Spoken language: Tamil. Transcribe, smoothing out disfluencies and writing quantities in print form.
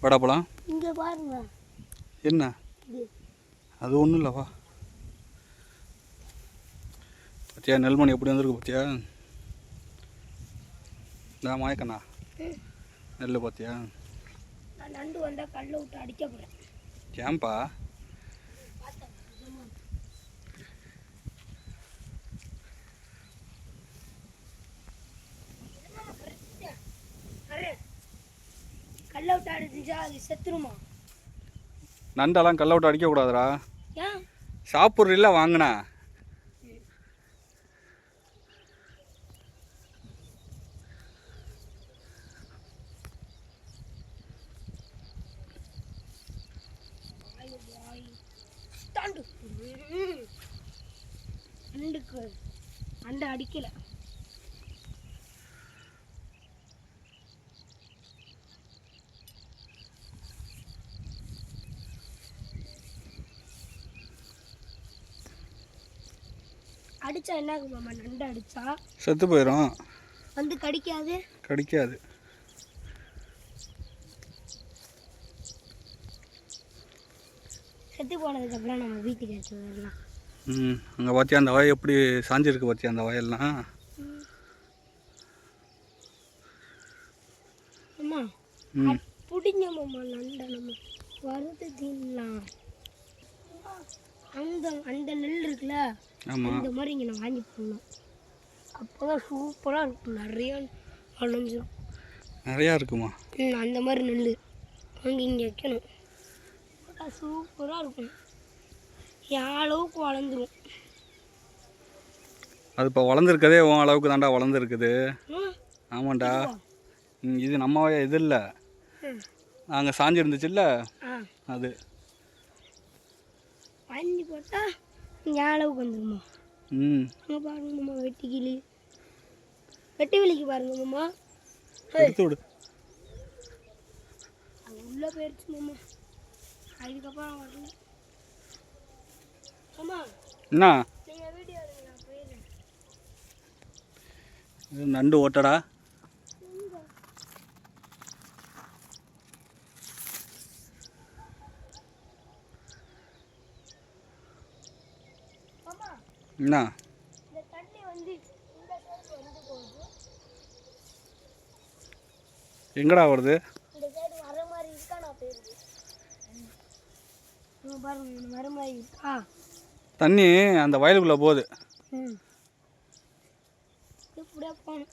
வாடா போலாம். இங்கே பாருங்க. என்ன அது? ஒன்றும் இல்லைப்பா. பார்த்தியா நெல்மணி எப்படி வந்திருக்கு பார்த்தியா? நான் மாயக்கண்ணா நெல் பார்த்தியா? நான் நண்டு வந்தால் கல்லை விட்டு அடிக்க போகிறேன். ஏன்பா? கல்லை விட்டு அடிச்சா அது செத்துருமா? நண்டெல்லாம் கல்லை விட்டு அடிக்கக்கூடாதுடா. ஏன்? சாப்பிட்றில்ல வாங்கினா. நண்டுக்கு நண்டு அடிக்கல. அடிச்சா என்ன ஆகும் மாமா? நண்டு அடிச்சா செத்து போயிடும். வந்து கடிக்காது. கடிக்காது. செத்து போனதுக்கப்புறம் நம்ம வீட்டுக்கு எடுத்து வரலாம். அங்கே பார்த்தியா அந்த வயல் எப்படி சாஞ்சிருக்கு பார்த்தியா? அந்த வயல்லாம் அம்மா பிடிங்க மாமா. நண்டை நம்ம வறுத்து தின்னலாம். அந்த நெல் இருக்குல்ல, இந்த மாதிரி இங்கே நான் வாங்கி போடணும். அப்போ தான் சூப்பராக இருக்கும். நிறையா வளைஞ்சிரும். நிறையா இருக்குமா? அந்த மாதிரி நெல் வாங்கி இங்கே வைக்கணும். சூப்பராக இருக்கும். என் அளவுக்கு வளர்ந்துரும். அது இப்போ வளர்ந்துருக்கதே உன் அளவுக்கு தாண்டா வளர்ந்துருக்குது. ஆமாண்டா. இது நம்ம இது இல்லை, அங்கே சாஞ்சி இருந்துச்சுல்ல அது. வாங்கி போட்டால் என் அளவுக்கு வந்துருமா? அங்கே பாருங்க மாமா, வெட்டி வெளிக்கு பாருங்க மாமா. எடுத்து விடு. அது உள்ளே போயிடுச்சு மாமா. அதுக்கப்புறம் வரல மாமா. என்ன நீங்கள் வீடியோ நான் போயிடுறேன். நண்டு ஓட்டடா. என்ன இந்த தண்ணி வந்து இந்த சைடு வந்து போகுது. எங்கடா வருது? இந்த சைடு வர மாதிரி இருக்கா? நான் போயிருது பாருங்க, வர மாதிரி இருக்கா தண்ணி அந்த வயலுக்குள்ளே போகுது. இப்படியே போகணும்.